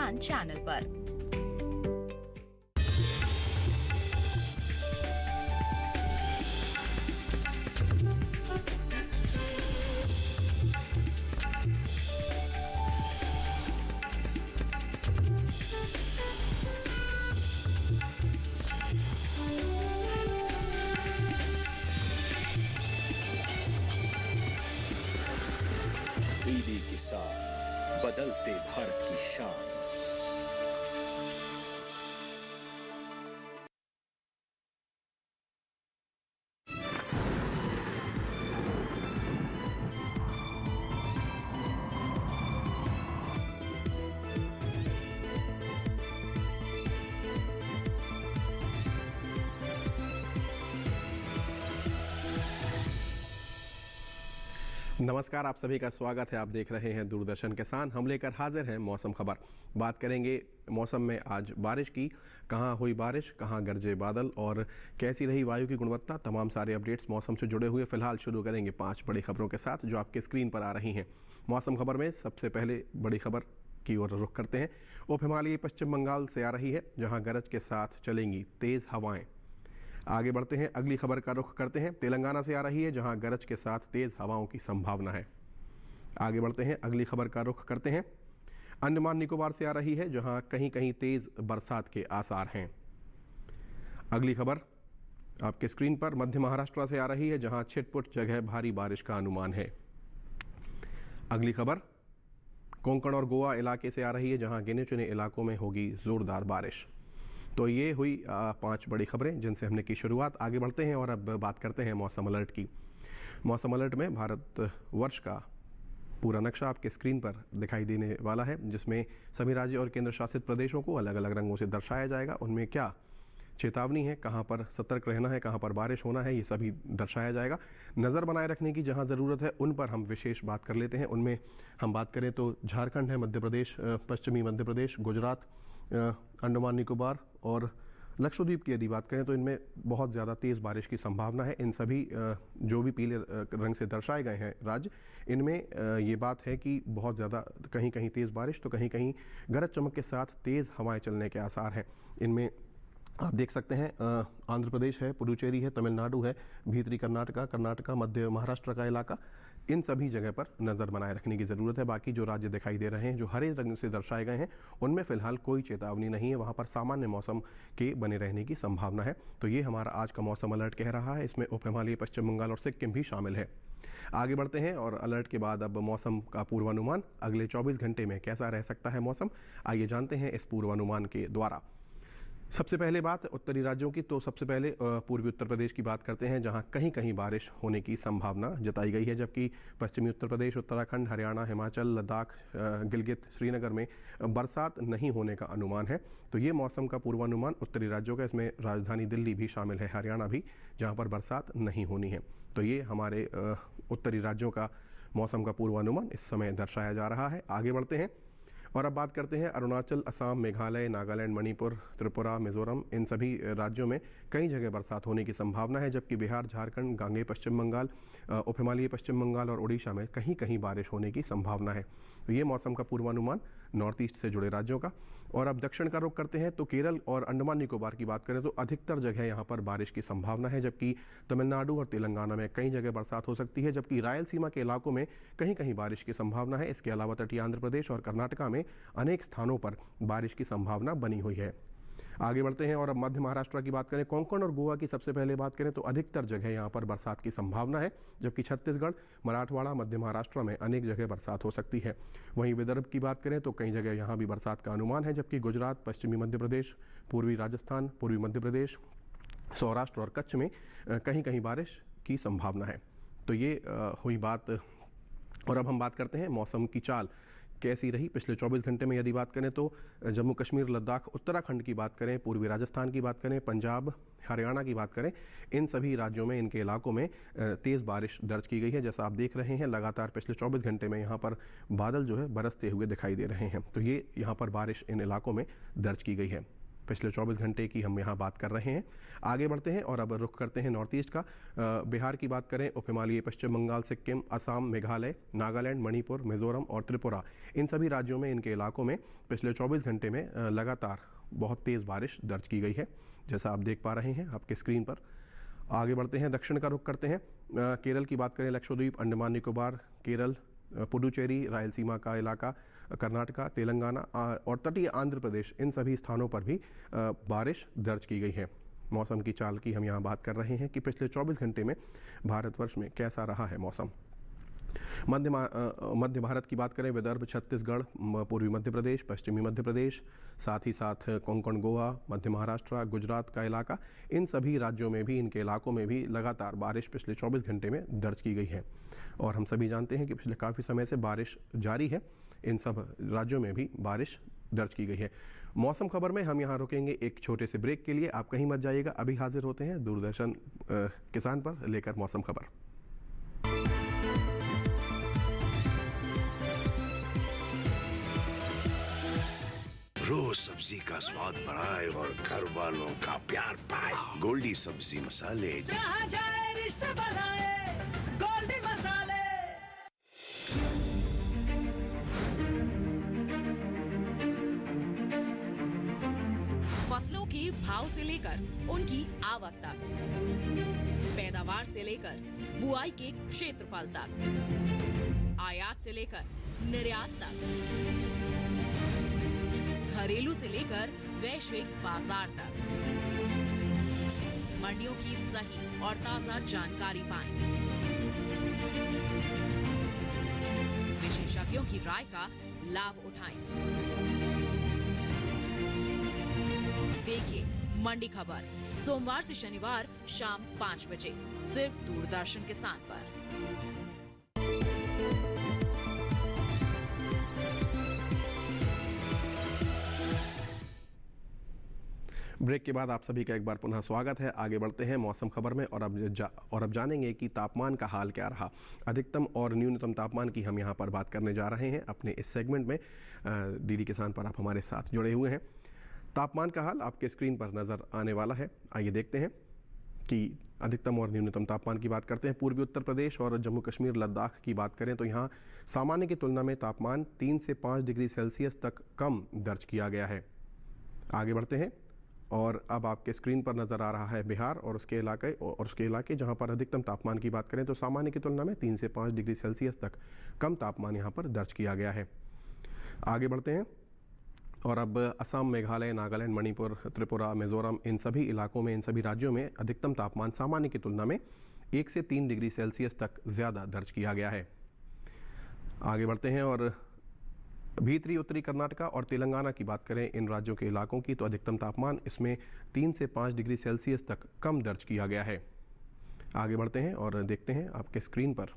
किसान चैनल पर। डीडी किसान, बदलते भारत की शान। नमस्कार, आप सभी का स्वागत है। आप देख रहे हैं दूरदर्शन किसान। हम लेकर हाजिर हैं मौसम खबर। बात करेंगे मौसम में आज बारिश की, कहां हुई बारिश, कहां गरजे बादल और कैसी रही वायु की गुणवत्ता। तमाम सारे अपडेट्स मौसम से जुड़े हुए फिलहाल शुरू करेंगे 5 बड़ी खबरों के साथ जो आपके स्क्रीन पर आ रही हैं। मौसम खबर में सबसे पहले बड़ी खबर की ओर रुख करते हैं। उप हिमालयी पश्चिम बंगाल से आ रही है, जहाँ गरज के साथ चलेंगी तेज़ हवाएँ। आगे बढ़ते हैं, अगली खबर का रुख करते हैं। तेलंगाना से आ रही है, जहां गरज के साथ तेज़ हवाओं की संभावना है। आगे बढ़ते हैं, अगली खबर का रुख करते हैं। अंडमान निकोबार से आ रही है, जहां कहीं कहीं तेज़ बरसात के आसार हैं। अगली खबर आपके स्क्रीन पर मध्य महाराष्ट्र से आ रही है, जहां छिटपुट जगह भारी बारिश का अनुमान है। अगली खबर कोंकण और गोवा इलाके से आ रही है, जहां गिने चुने इलाकों में होगी ज़ोरदार बारिश। तो ये हुई 5 बड़ी खबरें जिनसे हमने की शुरुआत। आगे बढ़ते हैं और अब बात करते हैं मौसम अलर्ट की। मौसम अलर्ट में भारत वर्ष का पूरा नक्शा आपके स्क्रीन पर दिखाई देने वाला है, जिसमें सभी राज्य और केंद्र शासित प्रदेशों को अलग अलग रंगों से दर्शाया जाएगा। उनमें क्या चेतावनी है, कहाँ पर सतर्क रहना है, कहाँ पर बारिश होना है, ये सभी दर्शाया जाएगा। नज़र बनाए रखने की जहाँ ज़रूरत है उन पर हम विशेष बात कर लेते हैं। उनमें हम बात करें तो झारखंड है, मध्य प्रदेश, पश्चिमी मध्य प्रदेश, गुजरात, अंडमान निकोबार और लक्षद्वीप की यदि बात करें तो इनमें बहुत ज़्यादा तेज़ बारिश की संभावना है। इन सभी जो भी पीले रंग से दर्शाए गए हैं राज्य, इनमें ये बात है कि बहुत ज़्यादा कहीं कहीं तेज़ बारिश तो कहीं कहीं गरज चमक के साथ तेज़ हवाएं चलने के आसार हैं। इनमें आप देख सकते हैं आंध्र प्रदेश है, पुडुचेरी है, तमिलनाडु है, भीतरी कर्नाटका, मध्य महाराष्ट्र का इलाका, इन सभी जगह पर नज़र बनाए रखने की ज़रूरत है। बाकी जो राज्य दिखाई दे रहे हैं जो हरे रंग से दर्शाए गए हैं उनमें फ़िलहाल कोई चेतावनी नहीं है, वहाँ पर सामान्य मौसम के बने रहने की संभावना है। तो ये हमारा आज का मौसम अलर्ट कह रहा है। इसमें उप हिमालयी पश्चिम बंगाल और सिक्किम भी शामिल है। आगे बढ़ते हैं और अलर्ट के बाद अब मौसम का पूर्वानुमान अगले 24 घंटे में कैसा रह सकता है मौसम, आइए जानते हैं इस पूर्वानुमान के द्वारा। सबसे पहले बात उत्तरी राज्यों की, तो सबसे पहले पूर्वी उत्तर प्रदेश की बात करते हैं, जहां कहीं कहीं बारिश होने की संभावना जताई गई है, जबकि पश्चिमी उत्तर प्रदेश, उत्तराखंड, हरियाणा, हिमाचल, लद्दाख, गिलगित, श्रीनगर में बरसात नहीं होने का अनुमान है। तो ये मौसम का पूर्वानुमान उत्तरी राज्यों का, इसमें राजधानी दिल्ली भी शामिल है, हरियाणा भी, जहाँ पर बरसात नहीं होनी है। तो ये हमारे उत्तरी राज्यों का मौसम का पूर्वानुमान इस समय दर्शाया जा रहा है। आगे बढ़ते हैं और अब बात करते हैं अरुणाचल, असम, मेघालय, नागालैंड, मणिपुर, त्रिपुरा, मिजोरम, इन सभी राज्यों में कई जगह बरसात होने की संभावना है, जबकि बिहार, झारखंड, गांगे पश्चिम बंगाल, उप हिमालयी पश्चिम बंगाल और उड़ीसा में कहीं कहीं बारिश होने की संभावना है। तो ये मौसम का पूर्वानुमान नॉर्थ ईस्ट से जुड़े राज्यों का। और अब दक्षिण का रुख करते हैं तो केरल और अंडमान निकोबार की बात करें तो अधिकतर जगह यहाँ पर बारिश की संभावना है, जबकि तमिलनाडु और तेलंगाना में कई जगह बरसात हो सकती है, जबकि रायलसीमा के इलाकों में कहीं कहीं बारिश की संभावना है। इसके अलावा तटीय आंध्र प्रदेश और कर्नाटका में अनेक स्थानों पर बारिश की संभावना बनी हुई है। आगे बढ़ते हैं और अब मध्य महाराष्ट्र की बात करें, कोंकण और गोवा की सबसे पहले बात करें तो अधिकतर जगह यहाँ पर बरसात की संभावना है, जबकि छत्तीसगढ़, मराठवाड़ा, मध्य महाराष्ट्र में अनेक जगह बरसात हो सकती है। वहीं विदर्भ की बात करें तो कई जगह यहाँ भी बरसात का अनुमान है, जबकि गुजरात, पश्चिमी मध्य प्रदेश, पूर्वी राजस्थान, पूर्वी मध्य प्रदेश, सौराष्ट्र और कच्छ में कहीं कहीं बारिश की संभावना है। तो ये हुई बात। और अब हम बात करते हैं मौसम की चाल कैसी रही पिछले 24 घंटे में। यदि बात करें तो जम्मू कश्मीर, लद्दाख, उत्तराखंड की बात करें, पूर्वी राजस्थान की बात करें, पंजाब, हरियाणा की बात करें, इन सभी राज्यों में, इनके इलाकों में तेज़ बारिश दर्ज की गई है। जैसा आप देख रहे हैं लगातार पिछले 24 घंटे में यहाँ पर बादल जो है बरसते हुए दिखाई दे रहे हैं। तो ये यहाँ पर बारिश इन इलाकों में दर्ज की गई है। पिछले 24 घंटे की हम यहाँ बात कर रहे हैं। आगे बढ़ते हैं और अब रुख करते हैं नॉर्थ ईस्ट का। बिहार की बात करें, उप हिमालयी पश्चिम बंगाल, सिक्किम, असम, मेघालय, नागालैंड, मणिपुर, मिजोरम और त्रिपुरा, इन सभी राज्यों में, इनके इलाकों में पिछले 24 घंटे में लगातार बहुत तेज़ बारिश दर्ज की गई है, जैसा आप देख पा रहे हैं आपके स्क्रीन पर। आगे बढ़ते हैं, दक्षिण का रुख करते हैं। केरल की बात करें, लक्षद्वीप, अंडमान निकोबार, केरल, पुडुचेरी, रायलसीमा का इलाका, कर्नाटका, तेलंगाना और तटीय आंध्र प्रदेश, इन सभी स्थानों पर भी बारिश दर्ज की गई है। मौसम की चाल की हम यहाँ बात कर रहे हैं कि पिछले 24 घंटे में भारतवर्ष में कैसा रहा है मौसम। मध्य भारत की बात करें, विदर्भ, छत्तीसगढ़, पूर्वी मध्य प्रदेश, पश्चिमी मध्य प्रदेश, साथ ही साथ कोंकण, गोवा, मध्य महाराष्ट्र, गुजरात का इलाका, इन सभी राज्यों में भी, इनके इलाकों में भी लगातार बारिश पिछले 24 घंटे में दर्ज की गई है। और हम सभी जानते हैं कि पिछले काफ़ी समय से बारिश जारी है, इन सब राज्यों में भी बारिश दर्ज की गई है। मौसम खबर में हम यहाँ रुकेंगे एक छोटे से ब्रेक के लिए, आप कहीं मत जाइएगा, अभी हाजिर होते हैं दूरदर्शन किसान पर लेकर मौसम खबर। रोज सब्जी का स्वाद बढ़ाए और घर वालों का प्यार पाए, गोल्डी सब्जी मसाले। जहाँ जाए रिश्ते बनाए, गोल्डी मसाले। फसलों के भाव से लेकर उनकी आवक तक, पैदावार से लेकर बुआई के क्षेत्रफल तक, आयात से लेकर निर्यात तक, घरेलू से लेकर वैश्विक बाजार तक, मंडियों की सही और ताजा जानकारी पाएं। विशेषज्ञों की राय का लाभ उठाएं। देखिए मंडी खबर सोमवार से शनिवार शाम 5 बजे सिर्फ दूरदर्शन किसान पर। ब्रेक के बाद आप सभी का एक बार पुनः स्वागत है। आगे बढ़ते हैं मौसम खबर में और अब जानेंगे कि तापमान का हाल क्या रहा। अधिकतम और न्यूनतम तापमान की हम यहाँ पर बात करने जा रहे हैं अपने इस सेगमेंट में। डीडी किसान पर आप हमारे साथ जुड़े हुए हैं। तापमान का हाल आपके स्क्रीन पर नज़र आने वाला है। आइए देखते हैं कि अधिकतम और न्यूनतम तापमान की बात करते हैं। पूर्वी उत्तर प्रदेश और जम्मू कश्मीर, लद्दाख की बात करें तो यहाँ सामान्य की तुलना में तापमान 3 से 5 डिग्री सेल्सियस तक कम दर्ज किया गया है। आगे बढ़ते हैं और अब आपके स्क्रीन पर नज़र आ रहा है बिहार और उसके इलाके जहां पर अधिकतम तापमान की बात करें तो सामान्य की तुलना में 3 से 5 डिग्री सेल्सियस तक कम तापमान यहां पर दर्ज किया गया है। आगे बढ़ते हैं और अब असम, मेघालय, नागालैंड, मणिपुर, त्रिपुरा, मिजोरम, इन सभी इलाकों में, इन सभी राज्यों में अधिकतम तापमान सामान्य की तुलना में 1 से 3 डिग्री सेल्सियस तक ज़्यादा दर्ज किया गया है। आगे बढ़ते हैं और भीतरी उत्तरी कर्नाटका और तेलंगाना की बात करें, इन राज्यों के इलाकों की, तो अधिकतम तापमान इसमें 3 से 5 डिग्री सेल्सियस तक कम दर्ज किया गया है। आगे बढ़ते हैं और देखते हैं आपके स्क्रीन पर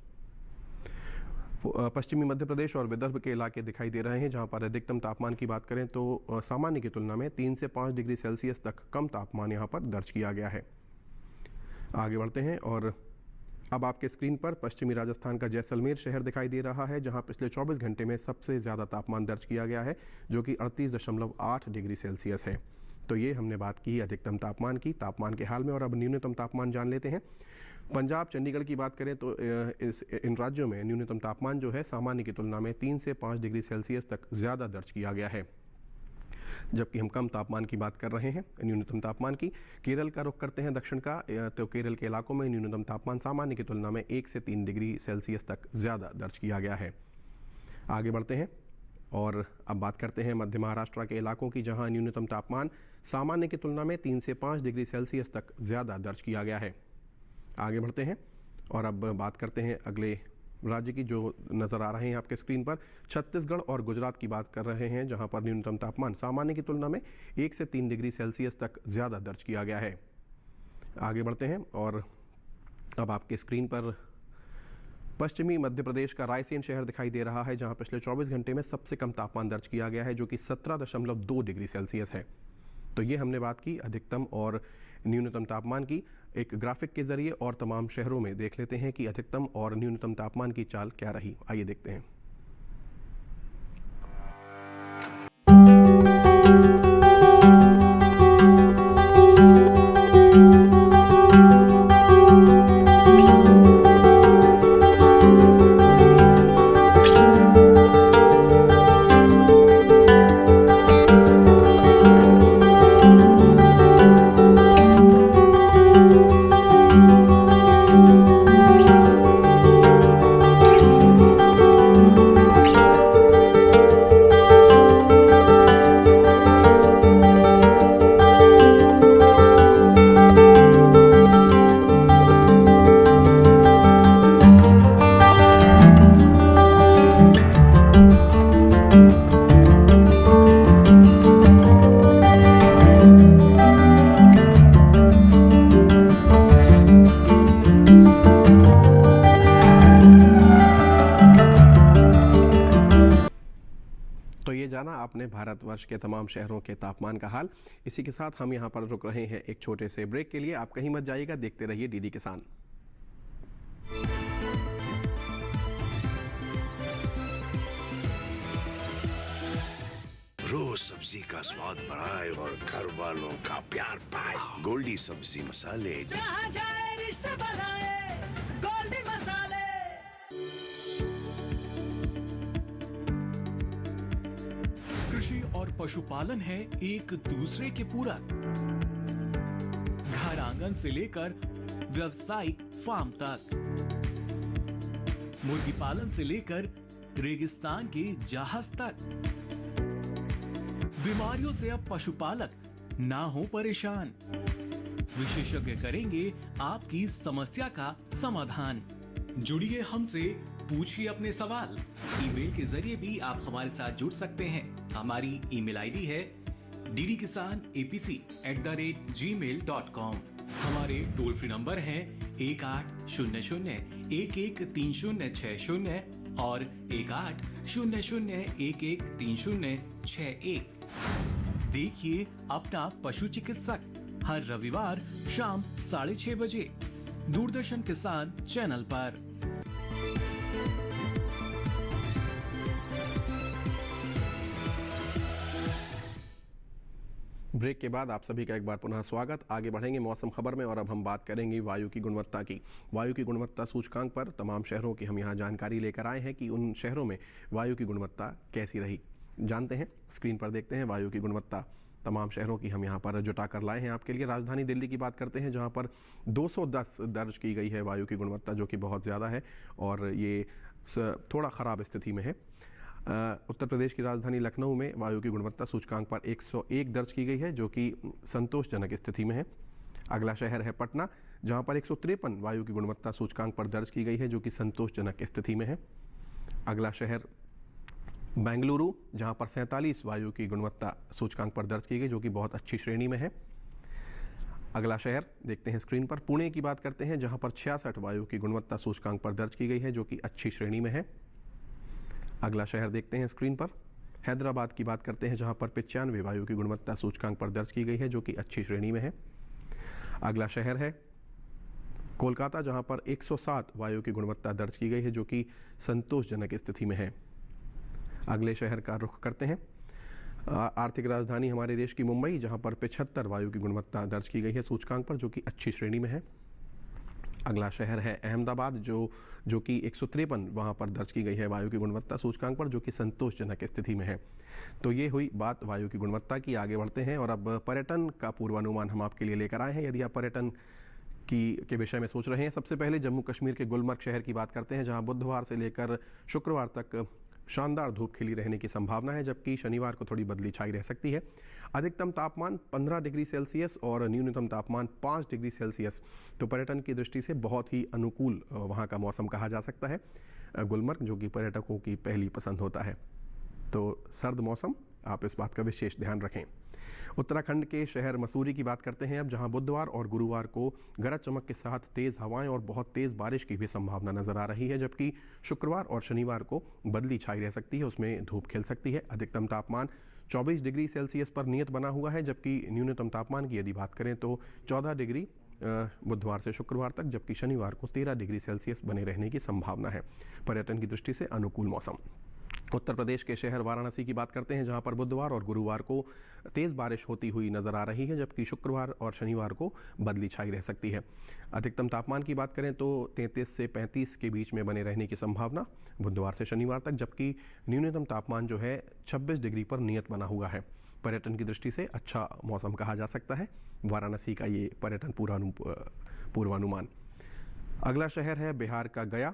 पश्चिमी मध्य प्रदेश और विदर्भ के इलाके दिखाई दे रहे हैं, जहां पर अधिकतम तापमान की बात करें तो सामान्य की तुलना में 3 से 5 डिग्री सेल्सियस तक कम तापमान यहां पर दर्ज किया गया है। आगे बढ़ते हैं और अब आपके स्क्रीन पर पश्चिमी राजस्थान का जैसलमेर शहर दिखाई दे रहा है, जहां पिछले 24 घंटे में सबसे ज़्यादा तापमान दर्ज किया गया है, जो कि 38.8 डिग्री सेल्सियस है। तो ये हमने बात की अधिकतम तापमान की, तापमान के हाल में। और अब न्यूनतम तापमान जान लेते हैं। पंजाब, चंडीगढ़ की बात करें तो इन राज्यों में न्यूनतम तापमान जो है सामान्य की तुलना में 3 से 5 डिग्री सेल्सियस तक ज़्यादा दर्ज किया गया है, जबकि हम कम तापमान की बात कर रहे हैं न्यूनतम तापमान की। केरल का रुख करते हैं दक्षिण का, तो केरल के इलाकों में न्यूनतम तापमान सामान्य की तुलना में 1 से 3 डिग्री सेल्सियस तक ज़्यादा दर्ज किया गया है। आगे बढ़ते हैं और अब बात करते हैं मध्य महाराष्ट्र के इलाकों की, जहां न्यूनतम तापमान सामान्य की तुलना में 3 से 5 डिग्री सेल्सियस तक ज़्यादा दर्ज किया गया है। आगे बढ़ते हैं और अब बात करते हैं अगले राज्य की, जो नज़र आ रहे हैं आपके स्क्रीन पर। छत्तीसगढ़ और गुजरात की बात कर रहे हैं, जहां पर न्यूनतम तापमान सामान्य की तुलना में 1 से 3 डिग्री सेल्सियस तक ज़्यादा दर्ज किया गया है। आगे बढ़ते हैं और अब आपके स्क्रीन पर पश्चिमी मध्य प्रदेश का रायसेन शहर दिखाई दे रहा है, जहां पिछले 24 घंटे में सबसे कम तापमान दर्ज किया गया है, जो कि 17.2 डिग्री सेल्सियस है। तो ये हमने बात की अधिकतम और न्यूनतम तापमान की। एक ग्राफिक के जरिए और तमाम शहरों में देख लेते हैं कि अधिकतम और न्यूनतम तापमान की चाल क्या रही। आइए देखते हैं। भारतवर्ष के तमाम शहरों के तापमान का हाल। इसी के साथ हम यहाँ पर रुक रहे हैं एक छोटे से ब्रेक के लिए। आप कहीं मत जाइएगा, देखते रहिए डीडी किसान। रोज सब्जी का स्वाद बढ़ाए और घर वालों का प्यार पाए। गोल्डी सब्जी मसाले। जहाँ जाए रिश्ते बनाए गोल्डी मसाले। कृषि और पशुपालन है एक दूसरे के पूरक। घर आंगन से लेकर व्यावसायिक फार्म तक, मुर्गी पालन से लेकर रेगिस्तान के जहाज तक। बीमारियों से अब पशुपालक ना हो परेशान। विशेषज्ञ करेंगे आपकी समस्या का समाधान। जुड़िए हमसे, पूछिए अपने सवाल। ईमेल के जरिए भी आप हमारे साथ जुड़ सकते हैं। हमारी ईमेल आईडी है ddkisanapc@gmail.com। हमारे टोल फ्री नंबर हैं 1800-113060 और 1800-113061। देखिए अपना पशु चिकित्सक हर रविवार शाम 6:30 बजे दूरदर्शन किसान चैनल पर। ब्रेक के बाद आप सभी का एक बार पुनः स्वागत। आगे बढ़ेंगे मौसम खबर में और अब हम बात करेंगे वायु की गुणवत्ता की। वायु की गुणवत्ता सूचकांक पर तमाम शहरों की हम यहाँ जानकारी लेकर आए हैं कि उन शहरों में वायु की गुणवत्ता कैसी रही। जानते हैं, स्क्रीन पर देखते हैं वायु की गुणवत्ता तमाम शहरों की हम यहाँ पर जुटा कर लाए हैं आपके लिए। राजधानी दिल्ली की बात करते हैं जहाँ पर 210 दर्ज की गई है वायु की गुणवत्ता, जो कि बहुत ज़्यादा है और ये थोड़ा ख़राब स्थिति में है। उत्तर प्रदेश की राजधानी लखनऊ में वायु की गुणवत्ता सूचकांक पर 101 दर्ज की गई है, जो कि संतोषजनक स्थिति में है। अगला शहर है पटना, जहाँ पर 153 वायु की गुणवत्ता सूचकांक पर दर्ज की गई है, जो कि संतोषजनक स्थिति में है। अगला शहर बेंगलुरु, जहाँ पर 47 वायु की गुणवत्ता सूचकांक पर दर्ज की गई, जो कि बहुत अच्छी श्रेणी में है। अगला शहर देखते हैं स्क्रीन पर, पुणे की बात करते हैं जहाँ पर 66 वायु की गुणवत्ता सूचकांक पर दर्ज की गई है, जो कि अच्छी श्रेणी में है। अगला शहर देखते हैं स्क्रीन पर, हैदराबाद की बात करते हैं जहाँ पर 95 वायु की गुणवत्ता सूचकांक पर दर्ज की गई है, जो कि अच्छी श्रेणी में है। अगला शहर है कोलकाता, जहाँ पर 107 वायु की गुणवत्ता दर्ज की गई है, जो कि संतोषजनक स्थिति में है। अगले शहर का रुख करते हैं, आर्थिक राजधानी हमारे देश की मुंबई, जहाँ पर 75 वायु की गुणवत्ता दर्ज की गई है सूचकांक पर, जो कि अच्छी श्रेणी में है। अगला शहर है अहमदाबाद, जो कि 153 वहाँ पर दर्ज की गई है वायु की गुणवत्ता सूचकांक पर, जो कि संतोषजनक स्थिति में है। तो ये हुई बात वायु की गुणवत्ता की। आगे बढ़ते हैं और अब पर्यटन का पूर्वानुमान हम आपके लिए लेकर आए हैं। यदि आप पर्यटन के विषय में सोच रहे हैं, सबसे पहले जम्मू कश्मीर के गुलमर्ग शहर की बात करते हैं, जहाँ बुधवार से लेकर शुक्रवार तक शानदार धूप खिली रहने की संभावना है, जबकि शनिवार को थोड़ी बदली छाई रह सकती है। अधिकतम तापमान 15 डिग्री सेल्सियस और न्यूनतम तापमान 5 डिग्री सेल्सियस। तो पर्यटन की दृष्टि से बहुत ही अनुकूल वहाँ का मौसम कहा जा सकता है गुलमर्ग, जो कि पर्यटकों की पहली पसंद होता है। तो सर्द मौसम, आप इस बात का विशेष ध्यान रखें। उत्तराखंड के शहर मसूरी की बात करते हैं अब, जहां बुधवार और गुरुवार को गरज चमक के साथ तेज़ हवाएं और बहुत तेज़ बारिश की भी संभावना नज़र आ रही है, जबकि शुक्रवार और शनिवार को बदली छाई रह सकती है, उसमें धूप खिल सकती है। अधिकतम तापमान 24 डिग्री सेल्सियस पर नियत बना हुआ है, जबकि न्यूनतम तापमान की यदि बात करें तो 14 डिग्री बुधवार से शुक्रवार तक, जबकि शनिवार को 13 डिग्री सेल्सियस बने रहने की संभावना है। पर्यटन की दृष्टि से अनुकूल मौसम। उत्तर प्रदेश के शहर वाराणसी की बात करते हैं, जहां पर बुधवार और गुरुवार को तेज़ बारिश होती हुई नज़र आ रही है, जबकि शुक्रवार और शनिवार को बदली छाई रह सकती है। अधिकतम तापमान की बात करें तो 33 से 35 के बीच में बने रहने की संभावना बुधवार से शनिवार तक, जबकि न्यूनतम तापमान जो है 26 डिग्री पर नियत बना हुआ है। पर्यटन की दृष्टि से अच्छा मौसम कहा जा सकता है वाराणसी का ये पर्यटन पूर्वानुमान। अगला शहर है बिहार का गया।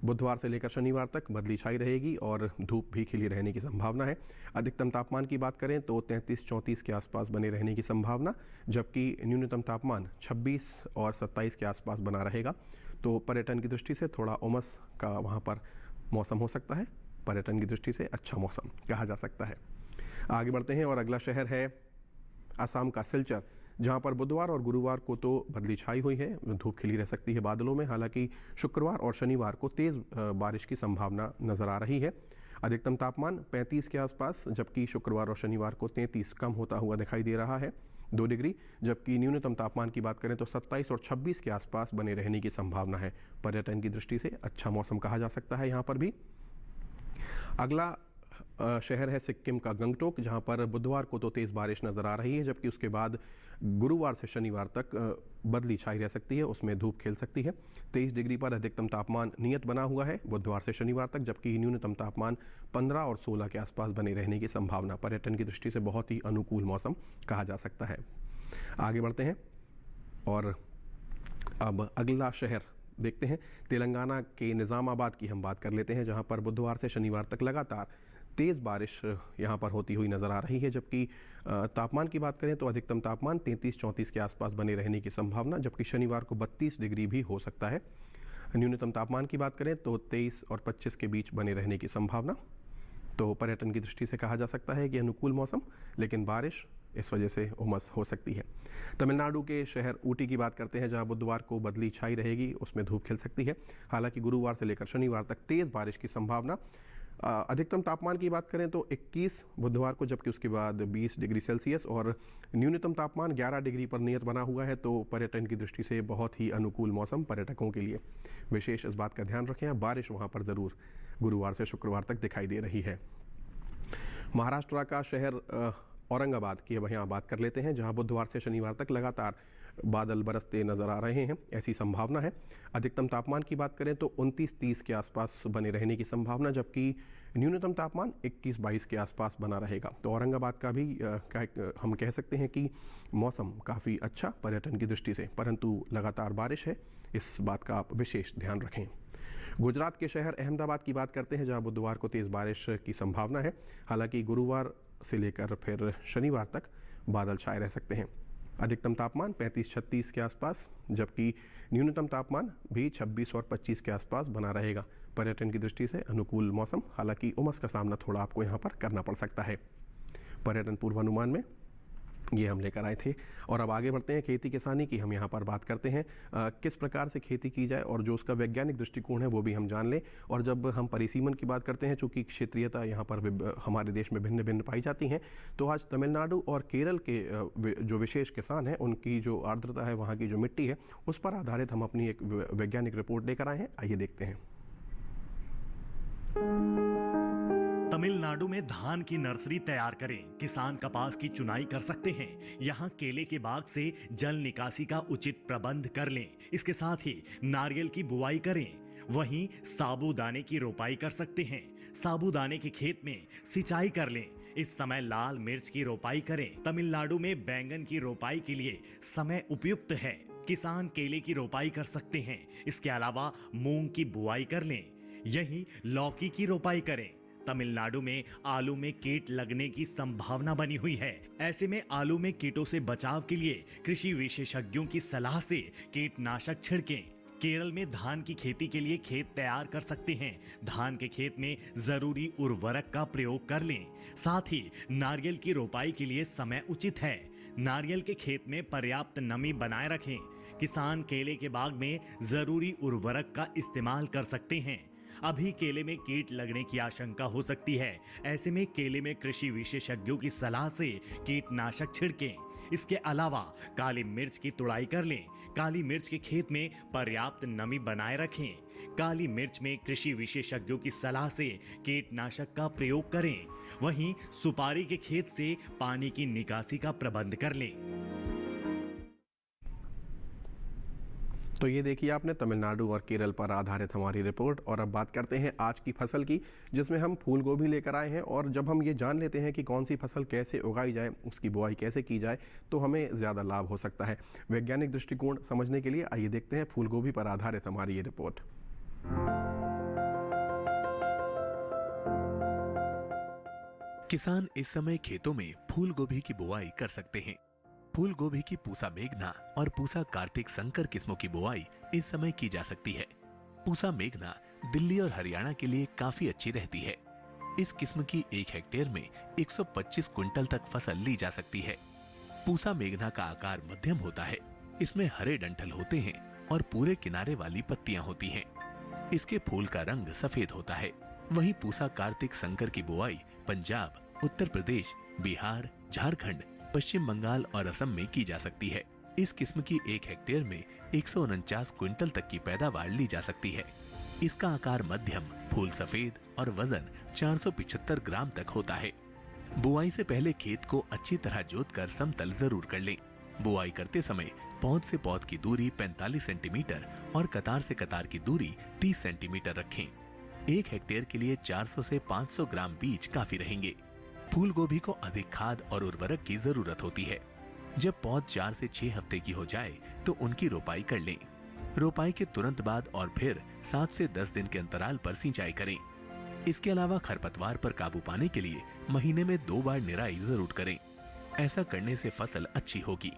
बुधवार से लेकर शनिवार तक बदली छाई रहेगी और धूप भी खिली रहने की संभावना है। अधिकतम तापमान की बात करें तो 33-34 के आसपास बने रहने की संभावना, जबकि न्यूनतम तापमान 26 और 27 के आसपास बना रहेगा। तो पर्यटन की दृष्टि से थोड़ा उमस का वहाँ पर मौसम हो सकता है। पर्यटन की दृष्टि से अच्छा मौसम कहा जा सकता है। आगे बढ़ते हैं और अगला शहर है असम का सिलचर, जहां पर बुधवार और गुरुवार को तो बदली छाई हुई है, धूप खिली रह सकती है बादलों में। हालांकि शुक्रवार और शनिवार को तेज़ बारिश की संभावना नज़र आ रही है। अधिकतम तापमान 35 के आसपास, जबकि शुक्रवार और शनिवार को 33 कम होता हुआ दिखाई दे रहा है 2 डिग्री, जबकि न्यूनतम तापमान की बात करें तो 27 और 26 के आसपास बने रहने की संभावना है। पर्यटन की दृष्टि से अच्छा मौसम कहा जा सकता है यहाँ पर भी। अगला शहर है सिक्किम का गंगटोक, जहां पर बुधवार को तो तेज़ बारिश नज़र आ रही है, जबकि उसके बाद गुरुवार से शनिवार तक बदली छाई रह सकती है, उसमें धूप खिल सकती है। 23 डिग्री पर अधिकतम तापमान नियत बना हुआ है बुधवार से शनिवार तक, जबकि न्यूनतम तापमान 15 और 16 के आसपास बने रहने की संभावना। पर्यटन की दृष्टि से बहुत ही अनुकूल मौसम कहा जा सकता है। आगे बढ़ते हैं और अब अगला शहर देखते हैं। तेलंगाना के निज़ामाबाद की हम बात कर लेते हैं, जहां पर बुधवार से शनिवार तक लगातार तेज़ बारिश यहाँ पर होती हुई नज़र आ रही है, जबकि तापमान की बात करें तो अधिकतम तापमान 33-34 के आसपास बने रहने की संभावना, जबकि शनिवार को 32 डिग्री भी हो सकता है। न्यूनतम तापमान की बात करें तो 23 और 25 के बीच बने रहने की संभावना। तो पर्यटन की दृष्टि से कहा जा सकता है कि अनुकूल मौसम, लेकिन बारिश इस वजह से उमस हो सकती है। तमिलनाडु के शहर ऊटी की बात करते हैं, जहां बुधवार को बदली छाई रहेगी, उसमें धूप खिल सकती है। हालांकि गुरुवार से लेकर शनिवार तक तेज़ बारिश की संभावना। अधिकतम तापमान की बात करें तो 21 बुधवार को, जबकि उसके बाद 20 डिग्री सेल्सियस और न्यूनतम तापमान 11 डिग्री पर नियत बना हुआ है। तो पर्यटन की दृष्टि से बहुत ही अनुकूल मौसम पर्यटकों के लिए। विशेष इस बात का ध्यान रखें, बारिश वहाँ पर ज़रूर गुरुवार से शुक्रवार तक दिखाई दे रही है। महाराष्ट्र का शहर औरंगाबाद की अब यहाँ बात कर लेते हैं, जहाँ बुधवार से शनिवार तक लगातार बादल बरसते नज़र आ रहे हैं, ऐसी संभावना है। अधिकतम तापमान की बात करें तो 29-30 के आसपास बने रहने की संभावना, जबकि न्यूनतम तापमान 21-22 के आसपास बना रहेगा। तो औरंगाबाद का भी हम कह सकते हैं कि मौसम काफ़ी अच्छा पर्यटन की दृष्टि से, परंतु लगातार बारिश है, इस बात का आप विशेष ध्यान रखें। गुजरात के शहर अहमदाबाद की बात करते हैं, जहाँ बुधवार को तेज़ बारिश की संभावना है। हालांकि गुरुवार से लेकर फिर शनिवार तक बादल छाए रह सकते हैं। अधिकतम तापमान 35-36 के आसपास, जबकि न्यूनतम तापमान भी 26 और 25 के आसपास बना रहेगा। पर्यटन की दृष्टि से अनुकूल मौसम, हालांकि उमस का सामना थोड़ा आपको यहाँ पर करना पड़ सकता है। पर्यटन पूर्वानुमान में ये हम लेकर आए थे। और अब आगे बढ़ते हैं, खेती किसानी की हम यहाँ पर बात करते हैं। किस प्रकार से खेती की जाए और जो उसका वैज्ञानिक दृष्टिकोण है वो भी हम जान लें। और जब हम परिसीमन की बात करते हैं, चूँकि क्षेत्रीयता यहाँ पर हमारे देश में भिन्न भिन्न पाई जाती हैं, तो आज तमिलनाडु और केरल के जो विशेष किसान हैं, उनकी जो आर्द्रता है, वहाँ की जो मिट्टी है, उस पर आधारित हम अपनी एक वैज्ञानिक रिपोर्ट लेकर आए हैं। आइए देखते हैं। तमिलनाडु में धान की नर्सरी तैयार करें, किसान कपास की चुनाई कर सकते हैं। यहाँ केले के बाग से जल निकासी का उचित प्रबंध कर लें। इसके साथ ही नारियल की बुआई करें। वहीं साबूदाने की रोपाई कर सकते हैं। साबूदाने के खेत में सिंचाई कर लें। इस समय लाल मिर्च की रोपाई करें। तमिलनाडु में बैंगन की रोपाई के लिए समय उपयुक्त है। किसान केले की रोपाई कर सकते हैं। इसके अलावा मूंग की बुआई कर लें। यहीं लौकी की रोपाई करें। तमिलनाडु में आलू में कीट लगने की संभावना बनी हुई है। ऐसे में आलू में कीटों से बचाव के लिए कृषि विशेषज्ञों की सलाह से कीटनाशक छिड़कें। केरल में धान की खेती के लिए खेत तैयार कर सकते हैं। धान के खेत में जरूरी उर्वरक का प्रयोग कर लें। साथ ही नारियल की रोपाई के लिए समय उचित है। नारियल के खेत में पर्याप्त नमी बनाए रखें। किसान केले के बाग में जरूरी उर्वरक का इस्तेमाल कर सकते हैं। अभी केले में कीट लगने की आशंका हो सकती है। ऐसे में केले में कृषि विशेषज्ञों की सलाह से कीटनाशक छिड़कें। इसके अलावा काली मिर्च की तुड़ाई कर लें। काली मिर्च के खेत में पर्याप्त नमी बनाए रखें। काली मिर्च में कृषि विशेषज्ञों की सलाह से कीटनाशक का प्रयोग करें। वहीं सुपारी के खेत से पानी की निकासी का प्रबंध कर लें। तो ये देखिए आपने तमिलनाडु और केरल पर आधारित हमारी रिपोर्ट। और अब बात करते हैं आज की फसल की, जिसमें हम फूल गोभी लेकर आए हैं। और जब हम ये जान लेते हैं कि कौन सी फसल कैसे उगाई जाए, उसकी बुआई कैसे की जाए, तो हमें ज़्यादा लाभ हो सकता है। वैज्ञानिक दृष्टिकोण समझने के लिए आइए देखते हैं फूल गोभी पर आधारित हमारी ये रिपोर्ट। किसान इस समय खेतों में फूल गोभी की बुआई कर सकते हैं। फूल गोभी की पूसा मेघना और पूसा कार्तिक संकर किस्मों की बुआई इस समय की जा सकती है। पूसा मेघना दिल्ली और हरियाणा के लिए काफी अच्छी रहती है। इस किस्म की 1 हेक्टेयर में 125 क्विंटल तक फसल ली जा सकती है। पूसा मेघना का आकार मध्यम होता है। इसमें हरे डंठल होते हैं और पूरे किनारे वाली पत्तियां होती हैं। इसके फूल का रंग सफेद होता है। वहीं पूसा कार्तिक संकर की बुआई पंजाब, उत्तर प्रदेश, बिहार, झारखंड, पश्चिम बंगाल और असम में की जा सकती है। इस किस्म की 1 हेक्टेयर में 149 क्विंटल तक की पैदावार ली जा सकती है। इसका आकार मध्यम, फूल सफेद और वजन 475 ग्राम तक होता है। बुआई से पहले खेत को अच्छी तरह जोतकर समतल जरूर कर लें। बुआई करते समय पौध से पौध की दूरी 45 सेंटीमीटर और कतार से कतार की दूरी 30 सेंटीमीटर रखें। 1 हेक्टेयर के लिए 400 से 500 ग्राम बीज काफी रहेंगे। फूल गोभी को अधिक खाद और उर्वरक की जरूरत होती है। जब पौध 4 से 6 हफ्ते की हो जाए तो उनकी रोपाई कर लें। रोपाई के तुरंत बाद और फिर 7 से 10 दिन के अंतराल पर सिंचाई करें। इसके अलावा खरपतवार पर काबू पाने के लिए महीने में 2 बार निराई जरूर करें। ऐसा करने से फसल अच्छी होगी।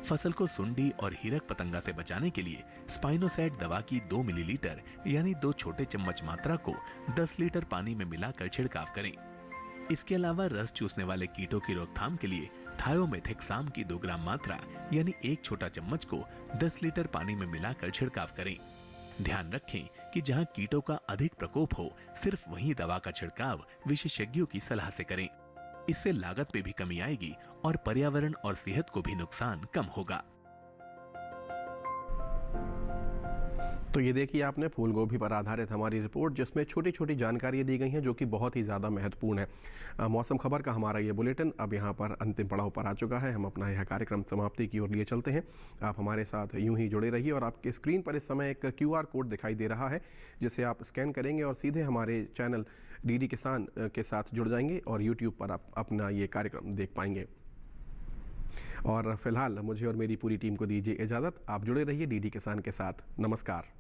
फसल को सुंडी और हीरक पतंगा से बचाने के लिए स्पाइनोसैट दवा की 2 मिलीलीटर यानी 2 छोटे चम्मच मात्रा को 10 लीटर पानी में मिलाकर छिड़काव करें। इसके अलावा रस चूसने वाले कीटों की रोकथाम के लिए थायोमेथिक्साम की 2 ग्राम मात्रा यानी 1 छोटा चम्मच को 10 लीटर पानी में मिलाकर छिड़काव करें। ध्यान रखें कि जहां कीटों का अधिक प्रकोप हो, सिर्फ वहीं दवा का छिड़काव विशेषज्ञों की सलाह से करें। इससे लागत में भी कमी आएगी और पर्यावरण और सेहत को भी नुकसान कम होगा। तो ये देखिए आपने फूल गोभी पर आधारित हमारी रिपोर्ट, जिसमें छोटी छोटी जानकारियाँ दी गई हैं जो कि बहुत ही ज़्यादा महत्वपूर्ण है। मौसम खबर का हमारा ये बुलेटिन अब यहाँ पर अंतिम पड़ाव पर आ चुका है। हम अपना यह कार्यक्रम समाप्ति की ओर लिए चलते हैं। आप हमारे साथ यूं ही जुड़े रहिए और आपके स्क्रीन पर इस समय एक QR कोड दिखाई दे रहा है, जिसे आप स्कैन करेंगे और सीधे हमारे चैनल DD किसान के साथ जुड़ जाएंगे और यूट्यूब पर आप अपना ये कार्यक्रम देख पाएंगे। और फिलहाल मुझे और मेरी पूरी टीम को दीजिए इजाज़त। आप जुड़े रहिए DD किसान के साथ। नमस्कार।